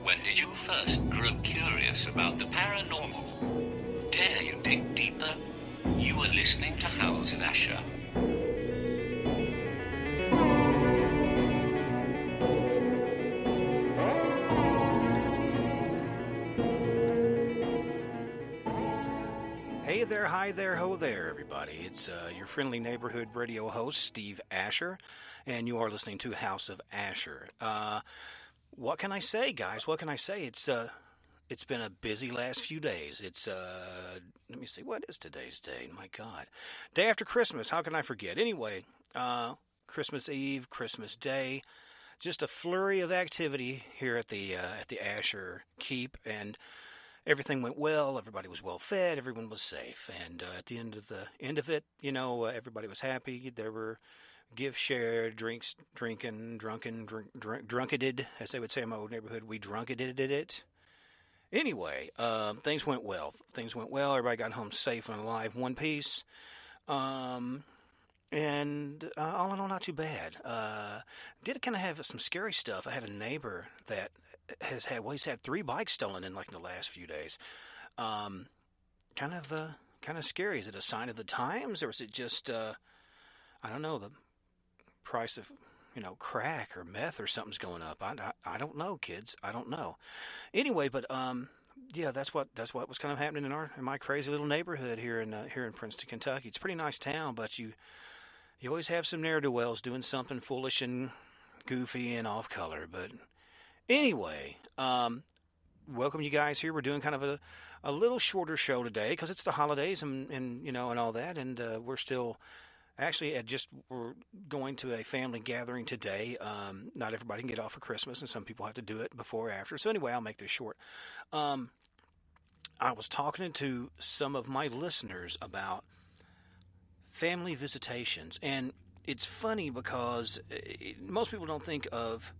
When did you first grow curious about the paranormal? Dare you dig deeper? You are listening to Howls of Asher. Hey there, hi there, ho there, everybody. It's your friendly neighborhood radio host, Steve Asher, and you are listening to House of Asher. What can I say, guys? What can I say? It's been a busy last few days. Let me see, what is today's date? My God. Day after Christmas, how can I forget? Anyway, Christmas Eve, Christmas Day, just a flurry of activity here at the Asher Keep, and everything went well. Everybody was well fed. Everyone was safe. And at the end of it, everybody was happy. There were gifts shared, drinks, drunketed, as they would say in my old neighborhood. We drunketed it. Anyway, things went well. Everybody got home safe and alive, one piece. And all in all, not too bad. Did kind of have some scary stuff. I had a neighbor that he's had 3 bikes stolen in like the last few days. Kind of scary. Is it a sign of the times, or is it just I don't know, the price of crack or meth or something's going up? I don't know, kids. I don't know. Anyway, but yeah, that's what was kind of happening in my crazy little neighborhood here in Princeton, Kentucky. It's a pretty nice town, but you always have some ne'er-do-wells doing something foolish and goofy and off color. But anyway, welcome you guys here. We're doing kind of a little shorter show today because it's the holidays and all that, and we're still actually we're going to a family gathering today. Not everybody can get off for Christmas, and some people have to do it before or after. So anyway, I'll make this short. I was talking to some of my listeners about family visitations, and it's funny because most people don't think of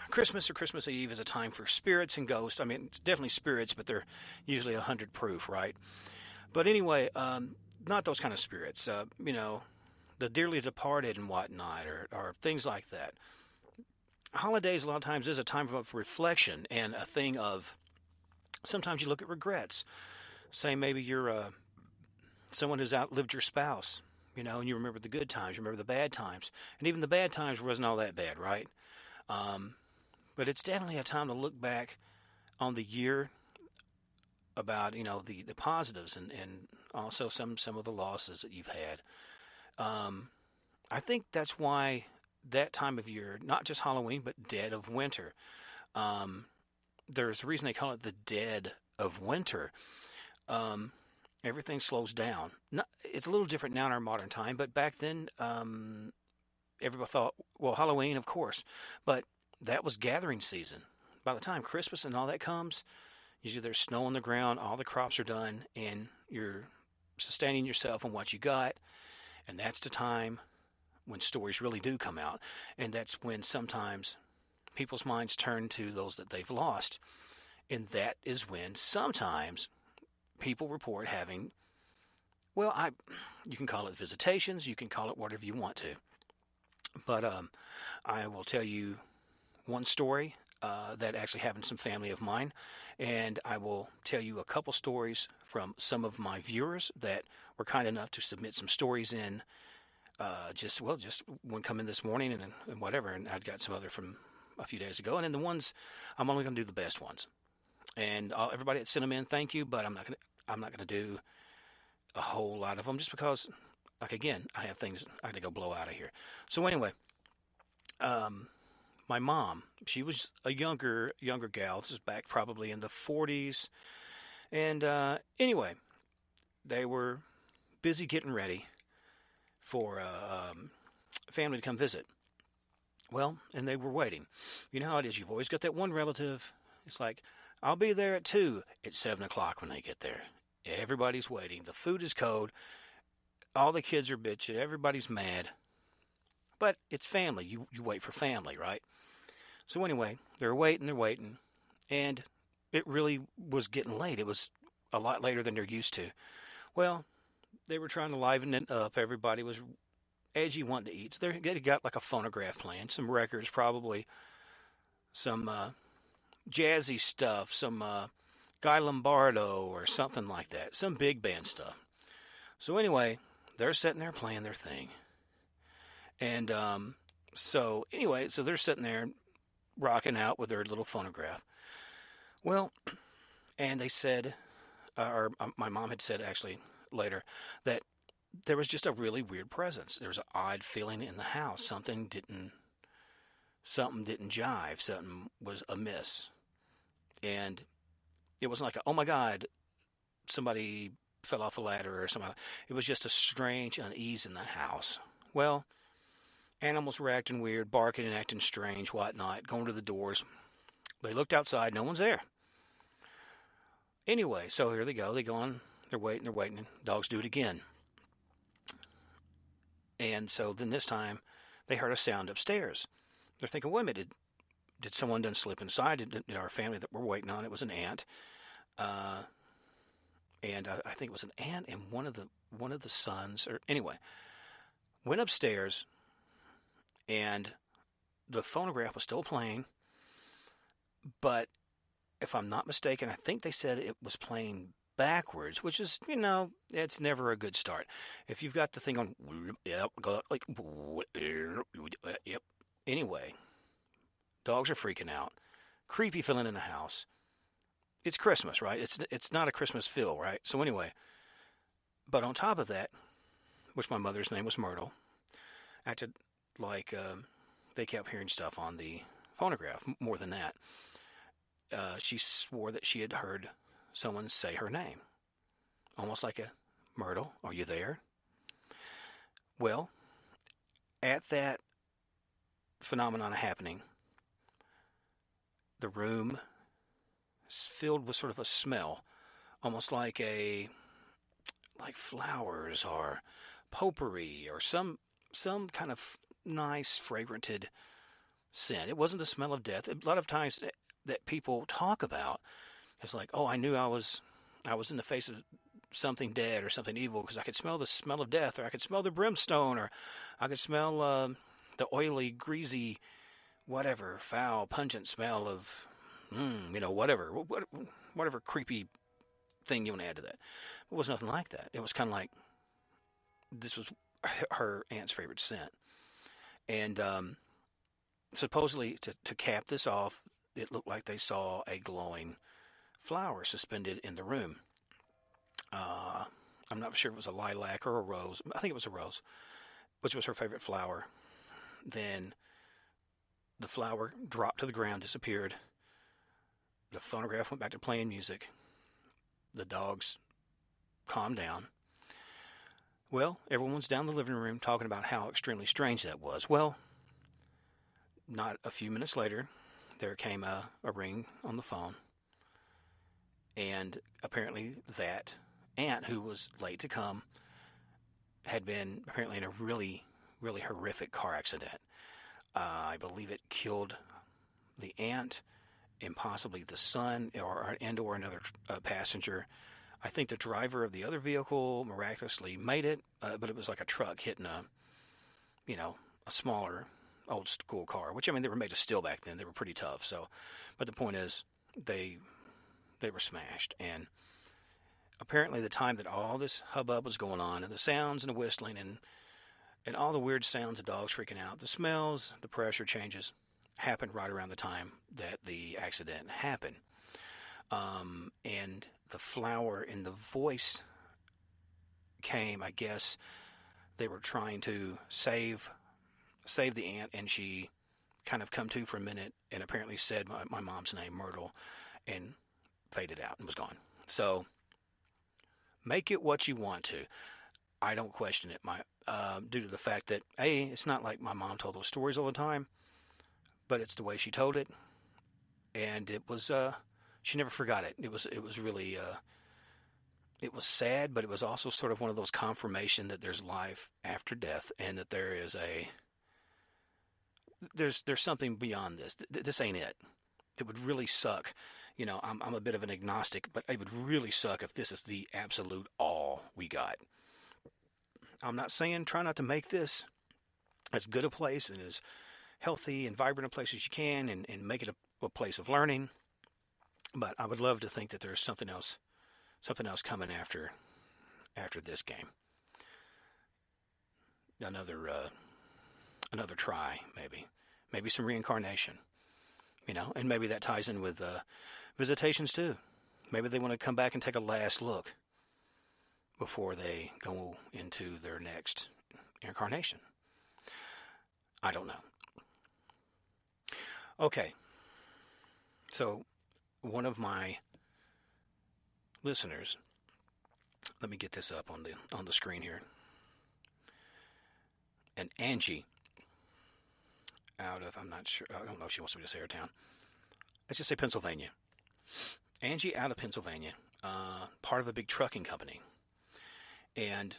Christmas or Christmas Eve as a time for spirits and ghosts. I mean, it's definitely spirits, but they're usually 100 proof, right? But anyway, not those kind of spirits. The dearly departed and whatnot, or things like that. Holidays a lot of times is a time of reflection and a thing of, sometimes you look at regrets. Say maybe you're someone who's outlived your spouse, and you remember the good times, you remember the bad times, and even the bad times wasn't all that bad, right? But it's definitely a time to look back on the year, about the positives and also some of the losses that you've had. I think that's why that time of year, not just Halloween, but dead of winter. There's a reason they call it the dead of winter. Everything slows down. It's a little different now in our modern time, but back then, everybody thought, well, Halloween, of course, but that was gathering season. By the time Christmas and all that comes, usually there's snow on the ground, all the crops are done, and you're sustaining yourself on what you got, and that's the time when stories really do come out, and that's when sometimes people's minds turn to those that they've lost, and that is when sometimes people report having, well, you can call it visitations, you can call it whatever you want to, but I will tell you one story that actually happened to some family of mine, and I will tell you a couple stories from some of my viewers that were kind enough to submit some stories in, just one come in this morning and whatever, and I'd got some other from a few days ago, and then the ones, I'm only going to do the best ones, and everybody that sent them in, thank you, but I'm not going to do a whole lot of them, just because, like, again, I have things I got to go blow out of here. So anyway, my mom, she was a younger gal. This is back probably in the 40s. And anyway, they were busy getting ready for family to come visit. Well, and they were waiting. You know how it is. You've always got that one relative. It's like, I'll be there at 2. It's 7 o'clock when they get there. Everybody's waiting. The food is cold. All the kids are bitching. Everybody's mad. But it's family. You wait for family, right? So anyway, they're waiting, and it really was getting late. It was a lot later than they're used to. Well, they were trying to liven it up. Everybody was edgy, wanting to eat. So they got like a phonograph playing, some records, probably some jazzy stuff, some Guy Lombardo or something like that, some big band stuff. So anyway, they're sitting there playing their thing, and so anyway, so they're sitting there rocking out with their little phonograph. Well, and they said, or my mom had said actually later, that there was just a really weird presence. There was an odd feeling in the house. Something didn't jive. Something was amiss, and it wasn't like, oh my God, somebody fell off a ladder or something. It was just a strange unease in the house. Well, animals were acting weird, barking and acting strange, whatnot, going to the doors. They looked outside, no one's there. Anyway, so here they go. They go on, they're waiting. Dogs do it again. And so then this time they heard a sound upstairs. They're thinking, wait a minute, did someone done slip inside? Did our family that we're waiting on, it was an aunt. Uh, and I think it was an aunt and one of the sons, or anyway, went upstairs, and the phonograph was still playing, but if I'm not mistaken, I think they said it was playing backwards, which is, it's never a good start. If you've got the thing on, yep, like, yep. Anyway, dogs are freaking out. Creepy feeling in the house. It's Christmas, right? It's not a Christmas feel, right? So anyway, but on top of that, which my mother's name was Myrtle, acted like they kept hearing stuff on the phonograph. More than that, she swore that she had heard someone say her name, almost like a Myrtle, are you there? Well, at that phenomenon happening, the room is filled with sort of a smell, almost like flowers or potpourri or some kind of nice fragranted scent. It wasn't the smell of death. A lot of times that people talk about, it's like, oh, I knew I was in the face of something dead or something evil because I could smell the smell of death, or I could smell the brimstone, or I could smell the oily, greasy, whatever, foul, pungent smell of, whatever creepy thing you want to add to that. It was nothing like that. It was kind of like this was her aunt's favorite scent. And supposedly, to cap this off, it looked like they saw a glowing flower suspended in the room. Uh, I'm not sure if it was a lilac or a rose. I think it was a rose, which was her favorite flower. Then the flower dropped to the ground, disappeared. The phonograph went back to playing music. The dogs calmed down. Well, everyone's down in the living room talking about how extremely strange that was. Well, not a few minutes later, there came a ring on the phone, and apparently that aunt who was late to come had been apparently in a really, really horrific car accident. I believe it killed the aunt and possibly the son or another passenger. I think the driver of the other vehicle miraculously made it, but it was like a truck hitting a smaller old school car, which, I mean, they were made of steel back then. They were pretty tough. So, but the point is, they were smashed. And apparently, the time that all this hubbub was going on, and the sounds and the whistling and all the weird sounds of dogs freaking out, the smells, the pressure changes, happened right around the time that the accident happened. And the flower in the voice came, I guess they were trying to save the aunt, and she kind of come to for a minute and apparently said my mom's name, Myrtle, and faded out and was gone. So make it what you want to. I don't question it. Due to the fact that it's not like my mom told those stories all the time, but it's the way she told it, and it was she never forgot it. It was really it was sad, but it was also sort of one of those confirmation that there's life after death, and that there's something beyond this. This ain't it. It would really suck. I'm a bit of an agnostic, but it would really suck if this is the absolute all we got. I'm not saying try not to make this as good a place and as healthy and vibrant a place as you can, and make it a place of learning. But I would love to think that there's something else coming after this game. Another try, maybe some reincarnation, and maybe that ties in with visitations too. Maybe they want to come back and take a last look before they go into their next incarnation. I don't know. Okay, so one of my listeners, let me get this up on the screen here. And Angie, I'm not sure, I don't know if she wants me to say her town. Let's just say Pennsylvania. Angie out of Pennsylvania, part of a big trucking company. And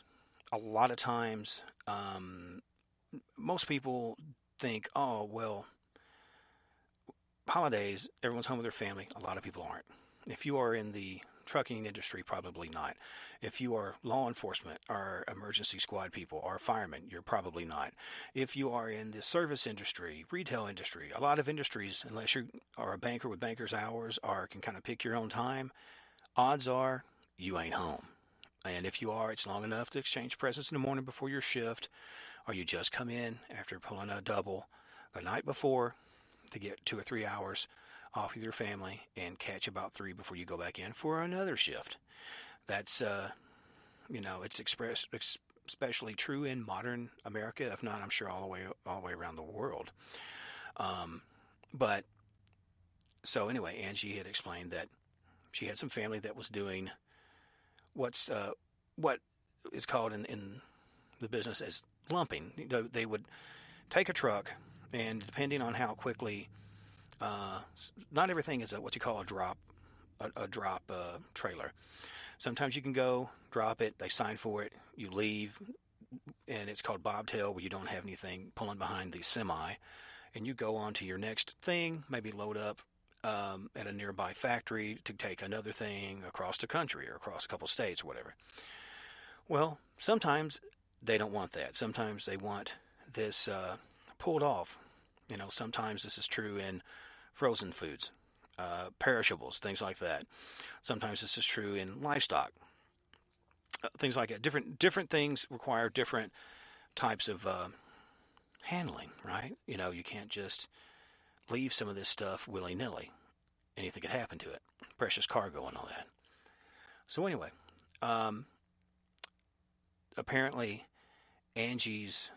a lot of times, most people think, oh, well, holidays, everyone's home with their family. A lot of people aren't. If you are in the trucking industry, probably not. If you are law enforcement or emergency squad people or firemen, you're probably not. If you are in the service industry, retail industry, a lot of industries, unless you are a banker with banker's hours or can kind of pick your own time, odds are you ain't home. And if you are, it's long enough to exchange presents in the morning before your shift, or you just come in after pulling a double the night before to get 2 or 3 hours off with your family and catch about 3 before you go back in for another shift. That's, it's especially true in modern America. If not, I'm sure all the way around the world. But so anyway, Angie had explained that she had some family that was doing what is called in the business as lumping. They would take a truck, and depending on how quickly, not everything is what you call a drop trailer. Sometimes you can go drop it, they sign for it, you leave, and it's called bobtail, where you don't have anything pulling behind the semi, and you go on to your next thing, maybe load up at a nearby factory to take another thing across the country or across a couple states or whatever. Well, sometimes they don't want that. Sometimes they want this pulled off. Sometimes this is true in frozen foods, perishables, things like that. Sometimes this is true in livestock, things like that. Different things require different types of handling, right? You can't just leave some of this stuff willy-nilly. Anything could happen to it. Precious cargo and all that. So anyway, apparently Angie's,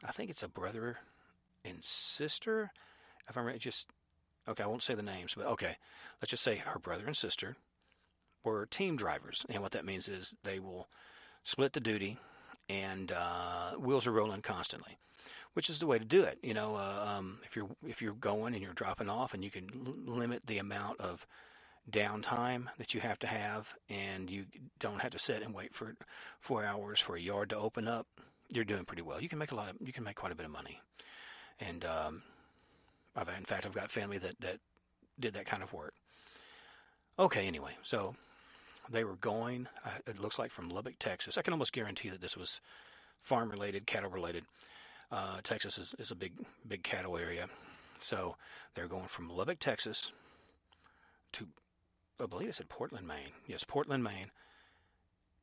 I think it's a brother and sister, if I'm right, okay, I won't say the names, but okay, let's just say her brother and sister were team drivers. And what that means is they will split the duty, and wheels are rolling constantly, which is the way to do it. If you're going and you're dropping off, and you can limit the amount of downtime that you have to have, and you don't have to sit and wait for 4 hours for a yard to open up, you're doing pretty well. You can make quite a bit of money. And I've got family that did that kind of work. Okay, anyway, so they were going, it looks like from Lubbock, Texas. I can almost guarantee that this was farm-related, cattle-related. Texas is a big cattle area. So they're going from Lubbock, Texas to, I believe it said Portland, Maine. Yes, Portland, Maine.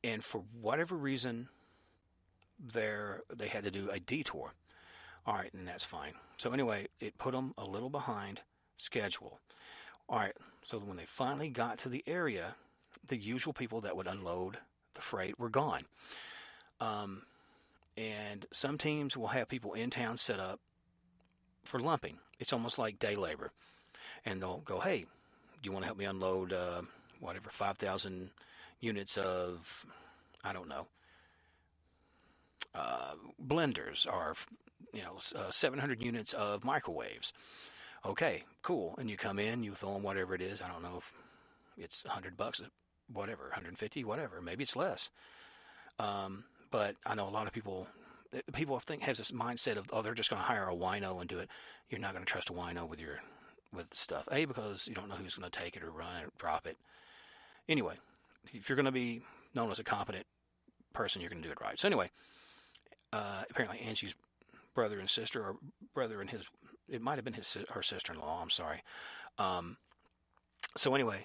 And for whatever reason, they had to do a detour. All right, and that's fine. So anyway, it put them a little behind schedule. All right, so when they finally got to the area, the usual people that would unload the freight were gone. And some teams will have people in town set up for lumping. It's almost like day labor. And they'll go, hey, do you want to help me unload 5,000 units of, I don't know, blenders, or 700 units of microwaves. Okay, cool. And you come in, you throw them whatever it is. I don't know if it's $100, whatever, 150, whatever. Maybe it's less. But I know a lot of people have this mindset of, they're just going to hire a wino and do it. You're not going to trust a wino with stuff. A, because you don't know who's going to take it or run it or drop it. Anyway, if you're going to be known as a competent person, you're going to do it right. So anyway, apparently Angie's brother and sister, or brother and his, it might have been her sister-in-law. I'm sorry. Um, so anyway,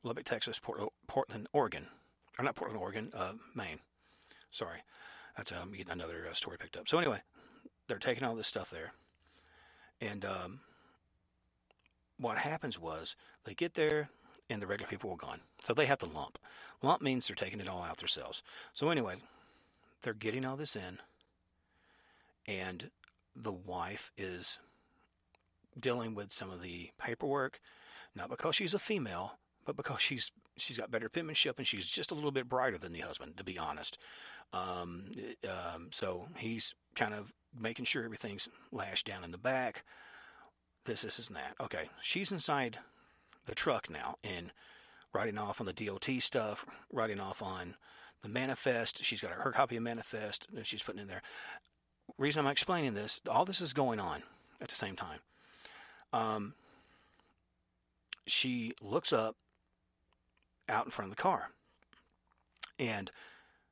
Lubbock, Texas, Portland, Oregon, or not Portland, Oregon, Maine. Sorry, that's I'm getting another story picked up. So anyway, they're taking all this stuff there, and what happens was they get there and the regular people were gone. So they have the lump. Lump means they're taking it all out themselves. So anyway, they're getting all this in, and the wife is dealing with some of the paperwork, not because she's a female, but because she's got better penmanship and she's just a little bit brighter than the husband, to be honest. So he's kind of making sure everything's lashed down in the back. This and that. Okay, she's inside the truck now and writing off on the DOT stuff, writing off on the manifest. She's got her copy of manifest that she's putting in there. Reason I'm explaining this, all this is going on at the same time. She looks up out in front of the car, and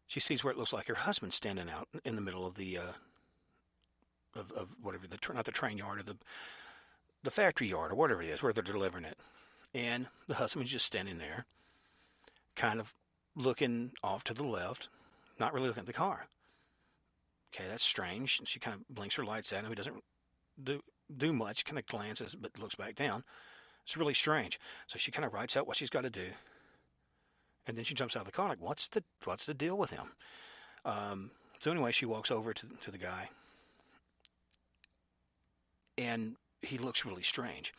she sees where it looks like her husband's standing out in the middle of the of whatever, not the train yard, or the factory yard, or whatever it is where they're delivering it. And the husband's just standing there, kind of looking off to the left, not really looking at the car. Okay, that's strange. She kind of blinks her lights at him. He doesn't do much, kind of glances, but looks back down. It's really strange. So she kind of writes out what she's got to do, and then she jumps out of the car like, what's the deal with him? So anyway, she walks over to the guy, and he looks really strange.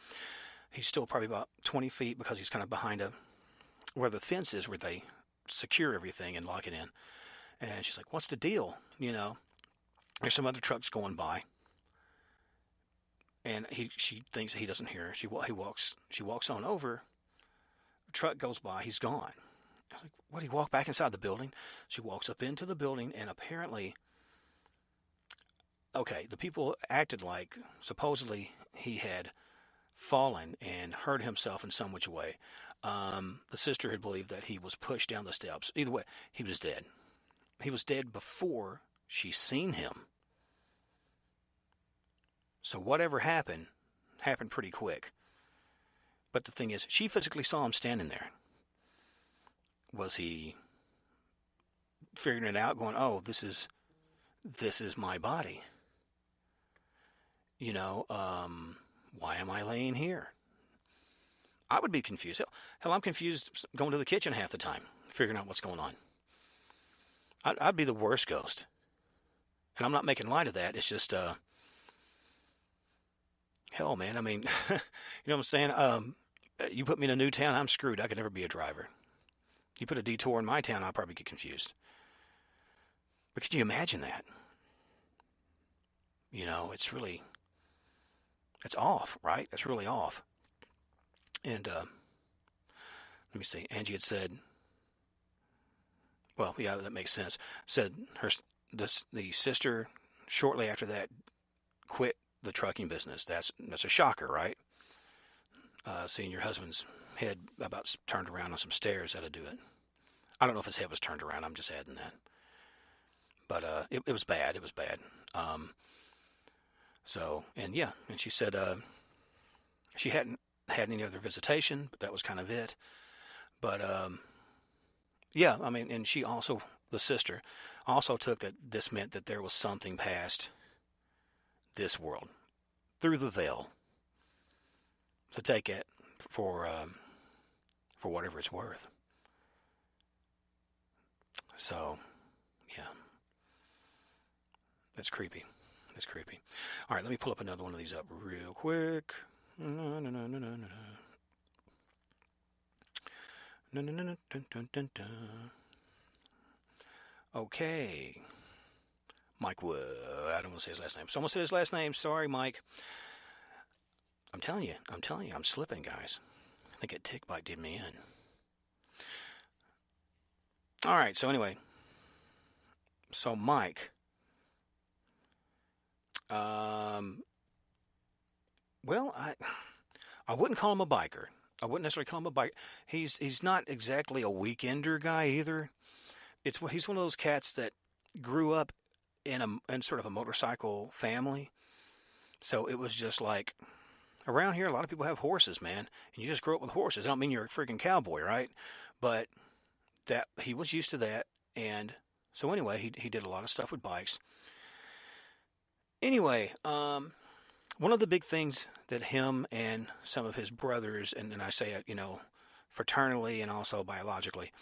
He's still probably about 20 feet because he's kind of behind where the fence is, where they secure everything and lock it in. And she's like, what's the deal? There's some other trucks going by. And she thinks he doesn't hear her. She walks on over. The truck goes by. He's gone. I was like, what? He walked back inside the building? She walks up into the building, and apparently, okay, the people acted like supposedly he had fallen and hurt himself in some which way. The sister had believed that he was pushed down the steps. Either way, he was dead. He was dead before she seen him. So whatever happened pretty quick. But the thing is, she physically saw him standing there. Was he figuring it out, going, oh, this is my body? Why am I laying here? I would be confused. Hell, I'm confused going to the kitchen half the time, figuring out what's going on. I'd be the worst ghost. And I'm not making light of that. It's just, hell, man. I mean, you know what I'm saying? You put me in a new town, I'm screwed. I could never be a driver. You put a detour in my town, I'll probably get confused. But could you imagine that? It's off, right? That's really off. And let me see. Angie had said, well, yeah, that makes sense. Said the sister shortly after that quit the trucking business. That's a shocker, right? Seeing your husband's head about turned around on some stairs had to do it. I don't know if his head was turned around. I'm just adding that. But it was bad. It was bad. And she said she hadn't had any other visitation, but that was kind of it. But and she also, the sister, also took that this meant that there was something past this world, through the veil. So take it for whatever it's worth. So, yeah. That's creepy. That's creepy. All right, let me pull up another one of these up real quick. No. Okay. Mike Wood. I don't want to say his last name. Someone said his last name. Sorry, Mike. I'm telling you, I'm slipping, guys. I think a tick bite did me in. All right, so anyway. So Mike. Well, I wouldn't call him a biker. I wouldn't necessarily call him a biker. He's not exactly a weekender guy either. He's one of those cats that grew up in sort of a motorcycle family. So it was just like around here, a lot of people have horses, man, and you just grow up with horses. I don't mean you're a freaking cowboy, right? But that he was used to that, and so anyway, he did a lot of stuff with bikes. Anyway, one of the big things that him and some of his brothers, and I say it, fraternally and also biologically,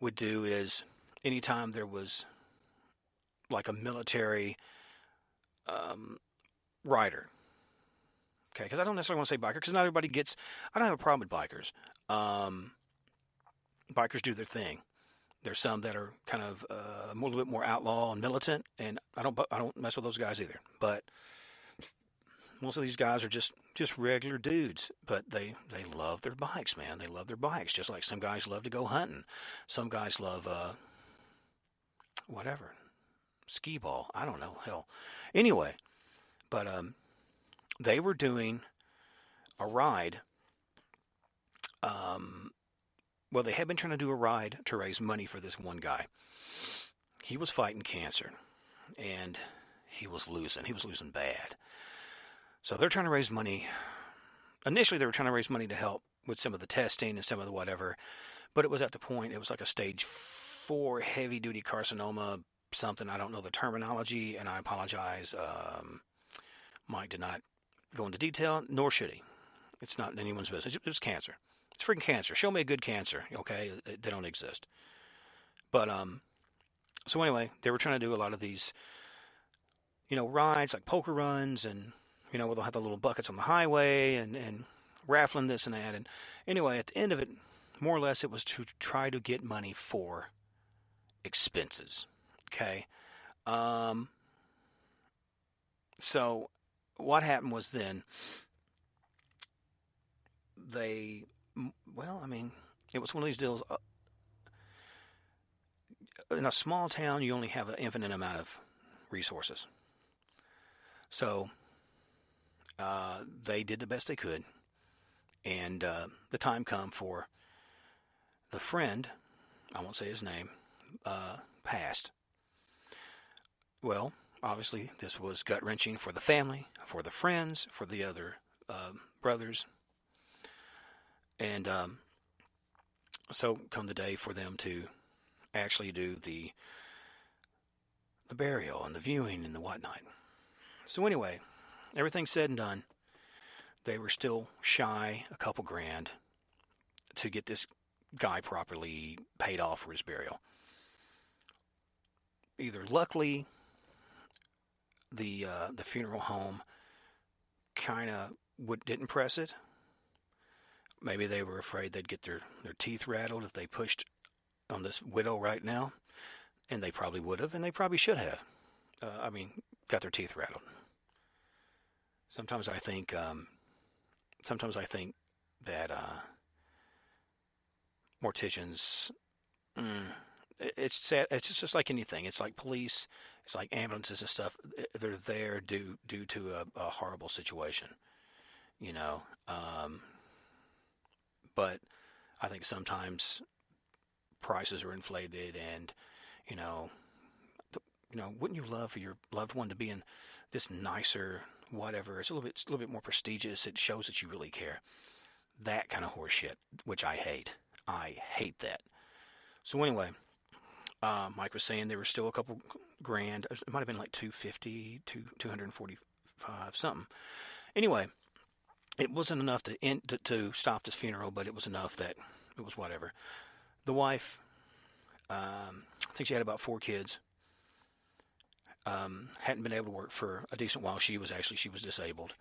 would do is anytime there was like a military rider. Okay, because I don't necessarily want to say biker, because not everybody gets. I don't have a problem with bikers. Um, Bikers do their thing. There's some that are kind of a little bit more outlaw and militant, and I don't mess with those guys either. But most of these guys are just regular dudes, but they love their bikes, man. They love their bikes, just like some guys love to go hunting. Some guys love whatever, skee ball. I don't know, hell. Anyway, but they were doing a ride. Um, well, they had been trying to do a ride to raise money for this one guy. He was fighting cancer, and he was losing. He was losing bad. So they're trying to raise money. Initially, they were trying to raise money to help with some of the testing and some of the whatever, but it was at the point, it was like a stage 4 heavy-duty carcinoma, something. I don't know the terminology, and I apologize. Mike did not go into detail, nor should he. It's not anyone's business. It's cancer. It's freaking cancer. Show me a good cancer, okay? They don't exist. But, so anyway, they were trying to do a lot of these, rides, like poker runs, and, where they'll have the little buckets on the highway, and raffling this and that. And anyway, at the end of it, more or less, it was to try to get money for expenses, okay? So what happened was then it was one of these deals. In a small town, you only have an infinite amount of resources. So they did the best they could, and the time come for the friend, I won't say his name, passed. Well, obviously, this was gut-wrenching for the family, for the friends, for the other brothers. And so come the day for them to actually do the burial and the viewing and the whatnot. So anyway, everything said and done, they were still shy a couple grand to get this guy properly paid off for his burial. Either luckily, the funeral home kind of didn't press it. Maybe they were afraid they'd get their teeth rattled if they pushed on this widow right now, and they probably would have, and they probably should have. Got their teeth rattled. Sometimes I think that morticians, it's sad. It's just like anything. It's like police. It's like ambulances and stuff. They're there due to a horrible situation, But I think sometimes prices are inflated, and wouldn't you love for your loved one to be in this nicer whatever? It's a little bit more prestigious. It shows that you really care. That kind of horse shit, which I hate. I hate that. So anyway, Mike was saying there were still a couple grand. It might have been like 250, 245, something. Anyway, it wasn't enough to stop this funeral, but it was enough that it was whatever. The wife, I think she had about 4 kids. Hadn't been able to work for a decent while. She was disabled,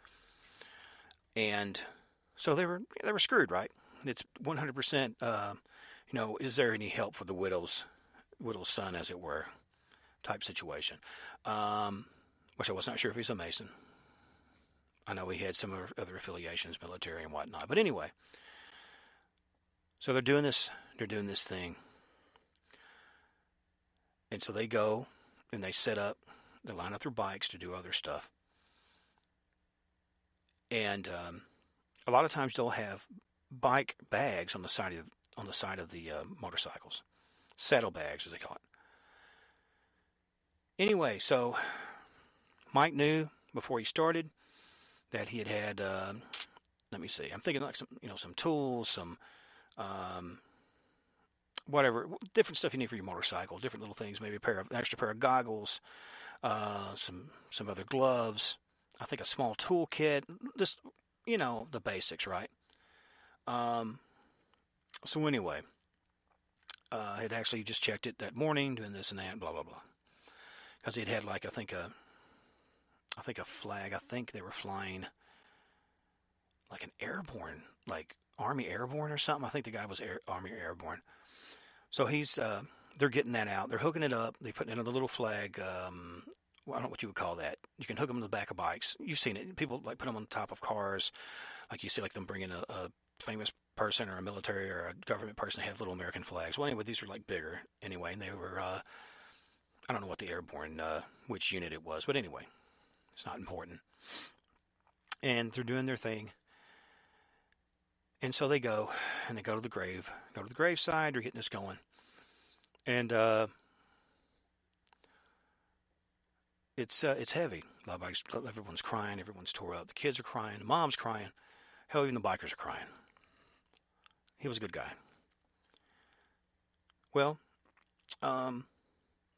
and so they were screwed, right? It's 100%. Is there any help for the widow's son, as it were, type situation? Which I was not sure if he's a Mason. I know he had some other affiliations, military and whatnot. But anyway, so they're doing this thing. And so they go and they line up their bikes to do other stuff. And a lot of times they'll have bike bags on the side of the motorcycles, saddle bags as they call it. Anyway, so Mike knew before he started that he had let me see. I'm thinking like some tools, some um, whatever, different stuff you need for your motorcycle, different little things, maybe an extra pair of goggles, some other gloves. I think a small toolkit, just the basics, right? Um, so anyway, I had actually just checked it that morning, doing this and that, blah blah blah, because he'd had like I think a flag. I think they were flying like an airborne, like Army Airborne or something. I think the guy was Army Airborne. So they're getting that out. They're hooking it up. They put in a little flag. Well, I don't know what you would call that. You can hook them to the back of bikes. You've seen it. People like put them on the top of cars. Like you see, like them bringing a famous person or a military or a government person to have little American flags. Well, anyway, these were like bigger anyway, and they were I don't know what the airborne which unit it was, but anyway, it's not important. And they're doing their thing, and so they go and they go to the graveside. They're getting this going, and it's heavy. Everyone's crying. Everyone's tore up. The kids are crying. The mom's crying. Hell, even the bikers are crying. He was a good guy. Well, um,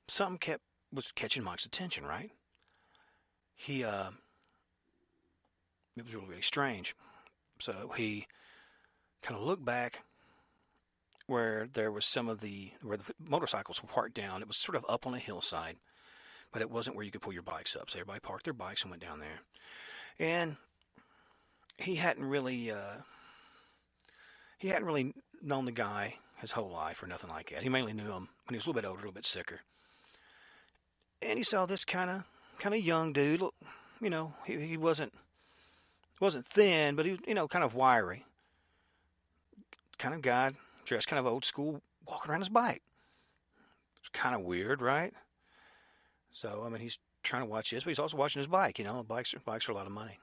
something was catching Mike's attention, right? He It was really, really strange. So he kind of looked back where there was where the motorcycles were parked down. It was sort of up on a hillside, but it wasn't where you could pull your bikes up. So everybody parked their bikes and went down there. And he hadn't really uh, he hadn't really known the guy his whole life or nothing like that. He mainly knew him when he was a little bit older, a little bit sicker. And he saw this kind of young dude. He wasn't thin, but he was kind of wiry, kind of guy dressed kind of old school, walking around his bike. It's kind of weird, right? So I mean, he's trying to watch this, but he's also watching his bike. Bikes are a lot of money.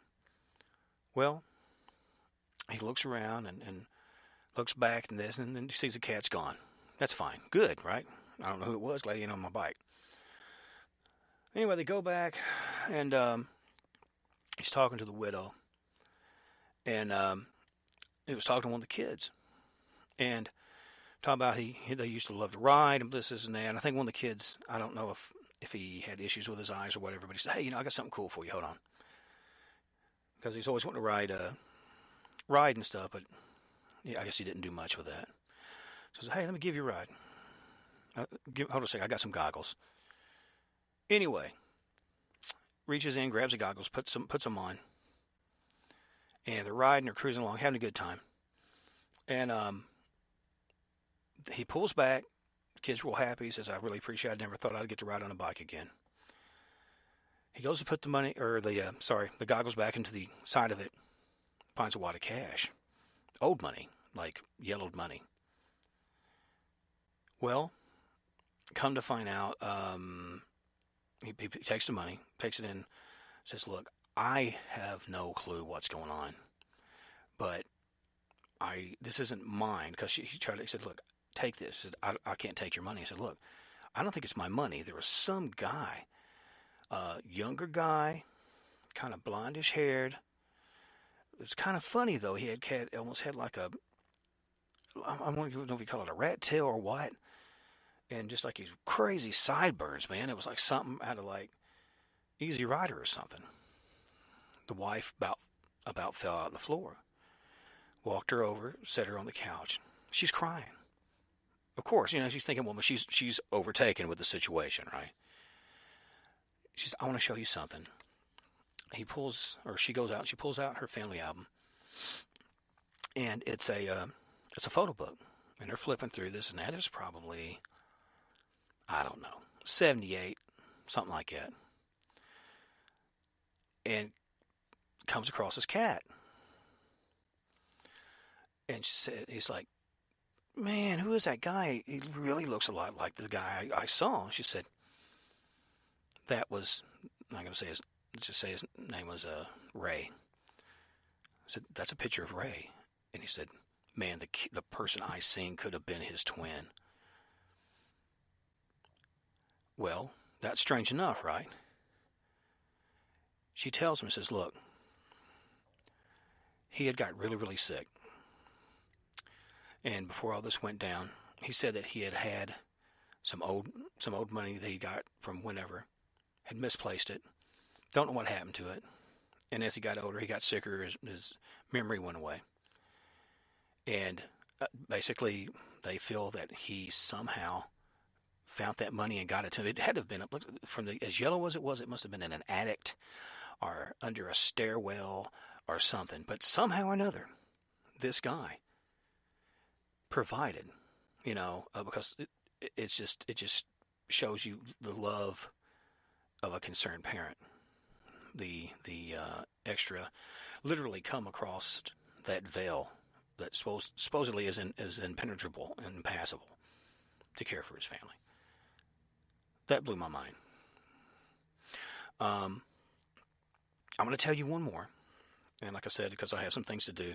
Well, he looks around and looks back and this, and then he sees the cat's gone. That's fine, good, right? I don't know who it was. Glad he ain't on my bike. Anyway, they go back, and he's talking to the widow, and he was talking to one of the kids, and talking about they used to love to ride and this and that. And I think one of the kids, I don't know if he had issues with his eyes or whatever, but he said, "Hey, I got something cool for you. Hold on," because he's always wanting to ride and stuff, but yeah, I guess he didn't do much with that. So I said, "Hey, let me give you a ride. Hold on a second. I got some goggles." Anyway, reaches in, grabs the goggles, puts them on, and they're riding, they're cruising along, having a good time. And he pulls back. The kid's real happy. He says, "I really appreciate it. I never thought I'd get to ride on a bike again." He goes to put the money, or the goggles back into the side of it, finds a wad of cash. Old money, like yellowed money. Well, come to find out, he takes the money, takes it in, says, "Look, I have no clue what's going on, but this isn't mine." Because he said, "Look, take this." He said, I can't take your money." He said, "Look, I don't think it's my money. There was some guy, younger guy, kind of blondish haired. It was kind of funny though. He almost had like I don't know if you call it a rat tail or what, and just like these crazy sideburns, man. It was like something out of like Easy Rider or something." The wife about fell out on the floor. Walked her over, set her on the couch. She's crying. Of course, she's thinking, well, she's overtaken with the situation, right? She's, "I want to show you something." She goes out, she pulls out her family album, and it's a photo book, and they're flipping through this and that. It's probably, I don't know, 78, something like that, and comes across this cat, and he's like, "Man, who is that guy? He really looks a lot like the guy I saw." She said, "That was," I'm not going to say let's just say his name was Ray. I said, "That's a picture of Ray." And he said, "Man, the person I seen could have been his twin." Well, That's strange enough, right? She tells him, says, look, he had got really, really sick. And before all this went down, he said that he had some old money that he got from whenever, had misplaced it. Don't know what happened to it. And as he got older, he got sicker. His memory went away. And basically, they feel that he somehow found that money and got it to him. It had to have been, from as yellow as it must have been in an attic or under a stairwell or something. But somehow or another, this guy provided, because it just shows you the love of a concerned parent. The extra literally come across that veil that supposedly is impenetrable and impassable to care for his family. That blew my mind. I'm going to tell you one more, and like I said, because I have some things to do,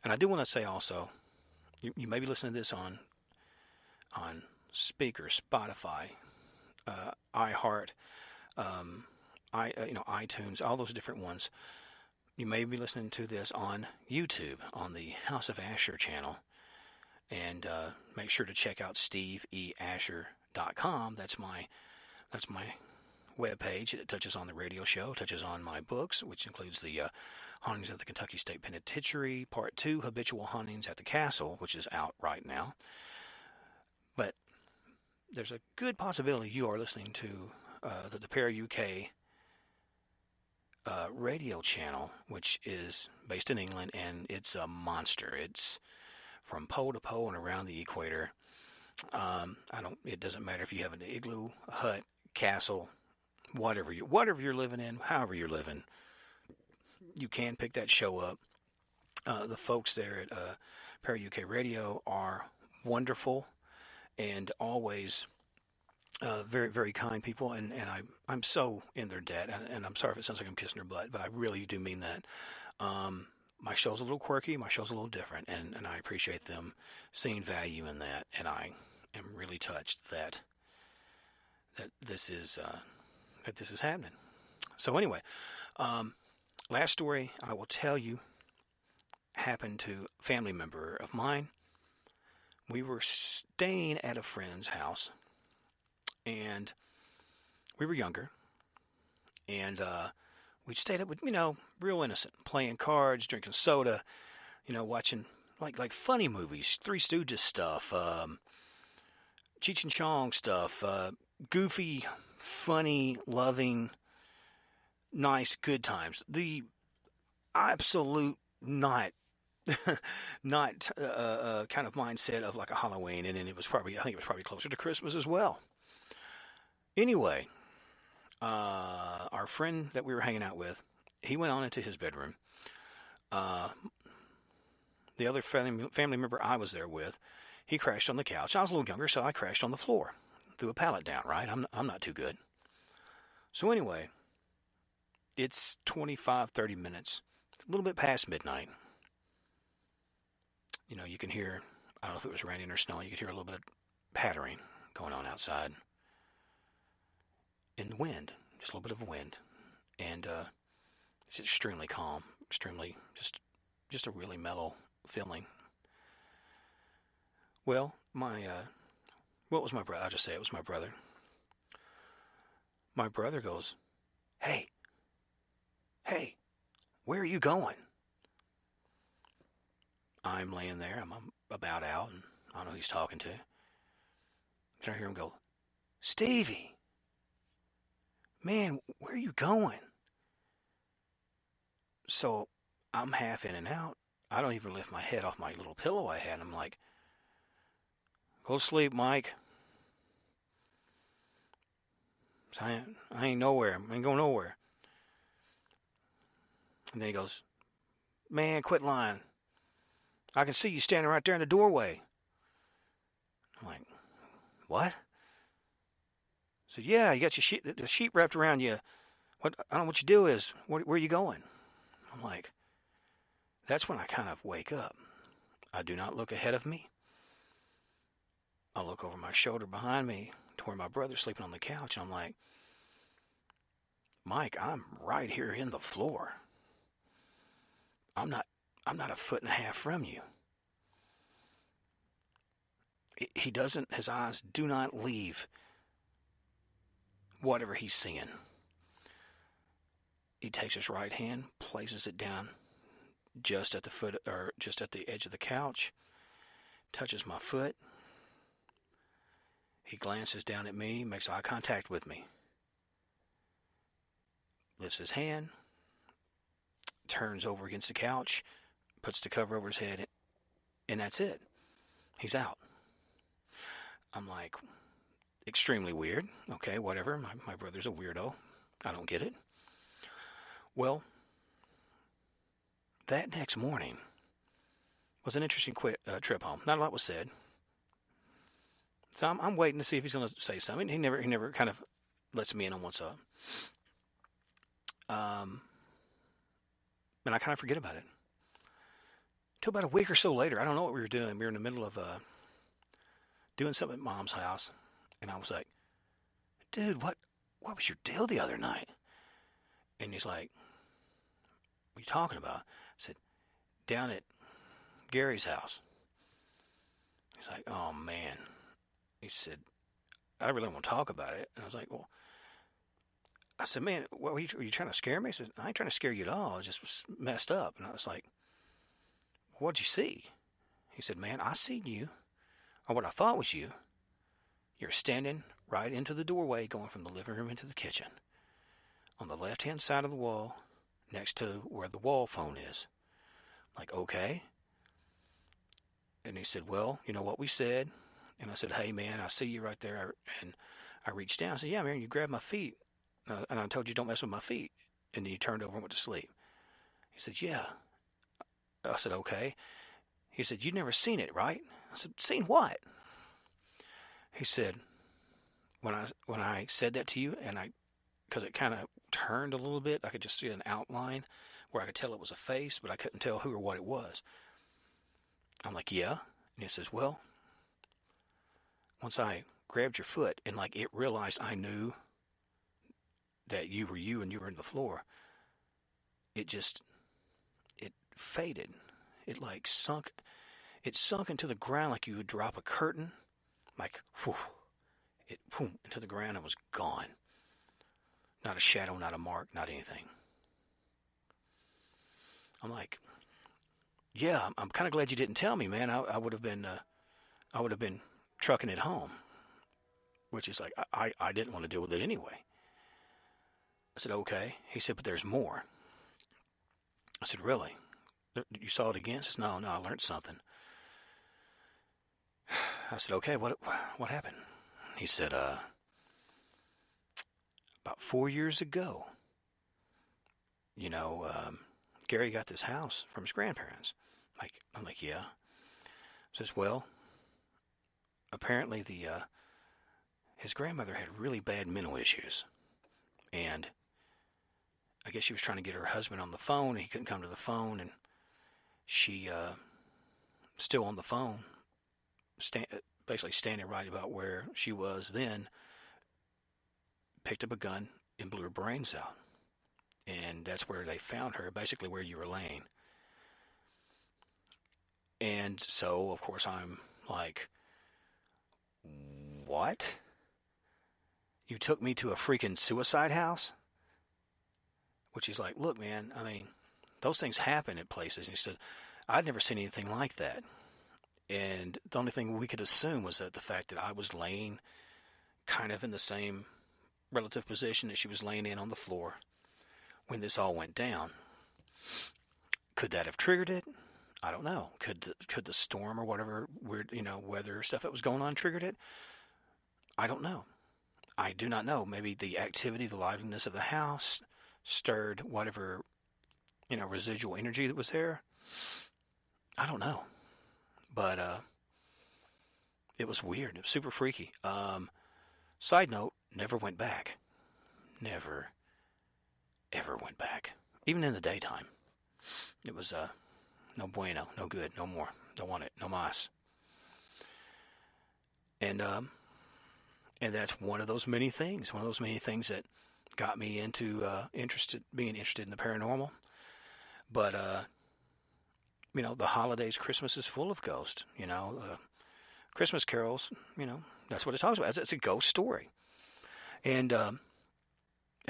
and I do want to say also, you may be listening to this on Speaker, Spotify, iHeart, iTunes, all those different ones. You may be listening to this on YouTube, on the House of Asher channel, and make sure to check out steveeasher.com. That's my webpage. It touches on the radio show, touches on my books, which includes the Hauntings at the Kentucky State Penitentiary, Part 2, Habitual Hauntings at the Castle, which is out right now. But there's a good possibility you are listening to the Para UK radio channel, which is based in England, and it's a monster. It's from pole to pole and around the equator. It doesn't matter if you have an igloo, a hut, castle, whatever you're living in, however you're living, you can pick that show up. The folks there at Para UK Radio are wonderful and always very, very kind people, and I'm so in their debt, and I'm sorry if it sounds like I'm kissing their butt, but I really do mean that. My show's a little quirky, my show's a little different, and I appreciate them seeing value in that, and I am really touched that this is happening. So anyway, last story I will tell you happened to a family member of mine. We were staying at a friend's house, and we were younger, and we stayed up with, real innocent, playing cards, drinking soda, watching like funny movies, Three Stooges stuff, Cheech and Chong stuff, goofy, funny, loving, nice, good times. The absolute not kind of mindset of like a Halloween, and then I think it was probably closer to Christmas as well. Anyway, our friend that we were hanging out with, he went on into his bedroom. The other family member I was there with, he crashed on the couch. I was a little younger, so I crashed on the floor, threw a pallet down. Right, I'm not too good. So anyway, it's 25-30 minutes, a little bit past midnight. You can hear, I don't know if it was raining or snowing, you could hear a little bit of pattering going on outside. And the wind, just a little bit of wind. And it's extremely calm, extremely, just a really mellow feeling. Well, what was my brother? I'll just say it was my brother. My brother goes, hey, where are you going? I'm laying there, I'm about out, and I don't know who he's talking to. Then I hear him go, Stevie, man, where are you going? So I'm half in and out. I don't even lift my head off my little pillow I had. I'm like, go to sleep, Mike. So I ain't nowhere. I ain't going nowhere. And then he goes, man, quit lying. I can see you standing right there in the doorway. I'm like, what? So yeah, you got the sheet wrapped around you. I don't know what you do is, where are you going? I'm like, that's when I kind of wake up. I do not look ahead of me. I look over my shoulder behind me. to where my brother's sleeping on the couch, and I'm like, Mike, I'm right here in the floor. I'm not a foot and a half from you. He doesn't, his eyes do not leave whatever he's seeing. He takes his right hand, places it down just at the foot, or just at the edge of the couch, touches my foot. He glances down at me, makes eye contact with me, lifts his hand, turns over against the couch, puts the cover over his head, and that's it. He's out. I'm like, extremely weird. Okay, whatever. My brother's a weirdo. I don't get it. Well, that next morning was an interesting trip home. Not a lot was said. So I'm waiting to see if he's going to say something. He never kind of lets me in on what's up. And I kind of forget about it. Till about a week or so later, I don't know what we were doing. We were in the middle of doing something at Mom's house, and I was like, "Dude, what was your deal the other night?" And he's like, "What are you talking about?" I said, "Down at Gary's house." He's like, "Oh man." He said, "I really want to talk about it." And I was like, "Well," I said, "Man, what were you trying to scare me?" He said, "I ain't trying to scare you at all. I just was messed up." And I was like, "What'd you see?" He said, "Man, I seen you, or what I thought was you. You're standing right into the doorway going from the living room into the kitchen, on the left-hand side of the wall, next to where the wall phone is." I'm like, "Okay." And he said, "Well, you know what we said?" And I said, "Hey, man, I see you right there." And I reached down. I said, "Yeah, man, you grabbed my feet. And I told you don't mess with my feet." And then you turned over and went to sleep. He said, "Yeah." I said, "Okay." He said, "You'd never seen it, right?" I said, "Seen what?" He said, when I said that to you, and because it kind of turned a little bit, I could just see an outline where I could tell it was a face, but I couldn't tell who or what it was. I'm like, "Yeah." And he says, "Well, once I grabbed your foot and like it realized I knew that you were you and you were in the floor, it faded. It like sunk into the ground like you would drop a curtain, like whew, it boom into the ground and was gone. Not a shadow, not a mark, not anything." I'm like, "Yeah, I'm kind of glad you didn't tell me, man. I would have been trucking it home," which is like I didn't want to deal with it anyway. I said, "Okay." He said, "But there's more." I said, "Really? You saw it again?" He says, No, I learned something." I said, "Okay, what happened?" He said, "About 4 years ago, you know, Gary got this house from his grandparents." I'm like, "Yeah." He says, "Well, apparently his grandmother had really bad mental issues, and I guess she was trying to get her husband on the phone, and he couldn't come to the phone, and she still on the phone, basically standing right about where she was then, picked up a gun and blew her brains out. And that's where they found her, basically where you were laying." And so, of course, I'm like, "What? You took me to a freaking suicide house?" Which is like, "Look, man, I mean, those things happen at places." And he said, "I'd never seen anything like that. And the only thing we could assume was that the fact that I was laying kind of in the same relative position that she was laying in on the floor when this all went down. Could that have triggered it? I don't know. Could the storm or whatever weird, weather stuff that was going on triggered it? I don't know. I do not know. Maybe the activity, the liveliness of the house stirred whatever, residual energy that was there. I don't know. But it was weird. It was super freaky. Side note, never went back. Never, ever went back. Even in the daytime. It was no bueno, no good, no more. Don't want it, no mas. And And that's one of those many things that got me into being interested in the paranormal. But the holidays, Christmas is full of ghosts. Christmas carols. That's what it talks about. It's a ghost story, and I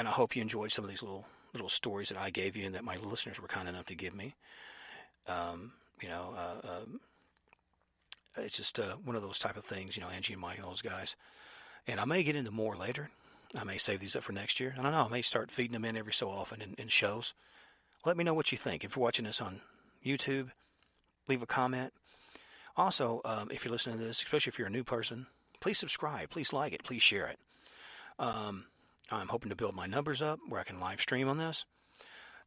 hope you enjoyed some of these little stories that I gave you and that my listeners were kind enough to give me. Um, you know, uh, uh, it's just one of those type of things. Angie and Mike and those guys. And I may get into more later. I may save these up for next year. I don't know. I may start feeding them in every so often in shows. Let me know what you think. If you're watching this on YouTube, leave a comment. Also, if you're listening to this, especially if you're a new person, please subscribe. Please like it. Please share it. Um, I'm hoping to build my numbers up where I can live stream on this.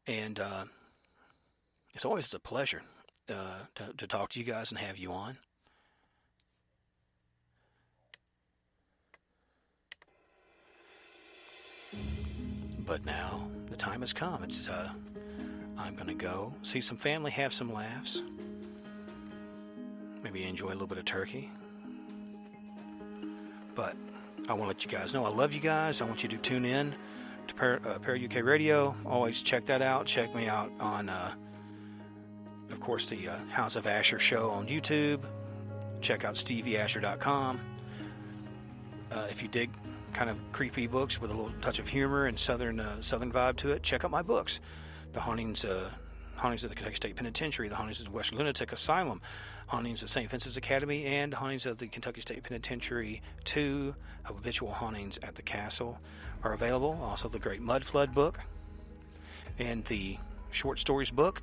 And it's always a pleasure to talk to you guys and have you on. But now the time has come. I'm going to go see some family, have some laughs, maybe enjoy a little bit of turkey. But I want to let you guys know I love you guys. I want you to tune in to Para UK Radio. Always check that out. Check me out on, of course, the House of Asher show on YouTube. Check out stevieasher.com. If you dig kind of creepy books with a little touch of humor and southern vibe to it, check out my books. The Hauntings of the Kentucky State Penitentiary, The Hauntings of the Western Lunatic Asylum, Hauntings of St. Vincent's Academy, and Hauntings of the Kentucky State Penitentiary 2, Habitual Hauntings at the Castle are available. Also, the Great Mud Flood book and the short stories book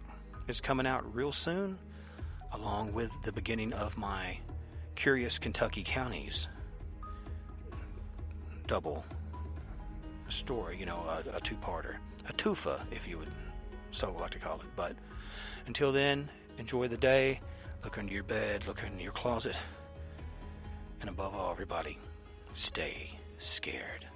is coming out real soon, along with the beginning of my Curious Kentucky Counties double story, a two-parter, a twofa, if you would so like to call it. But until then, enjoy the day, look under your bed, look in your closet, and above all, everybody, stay scared.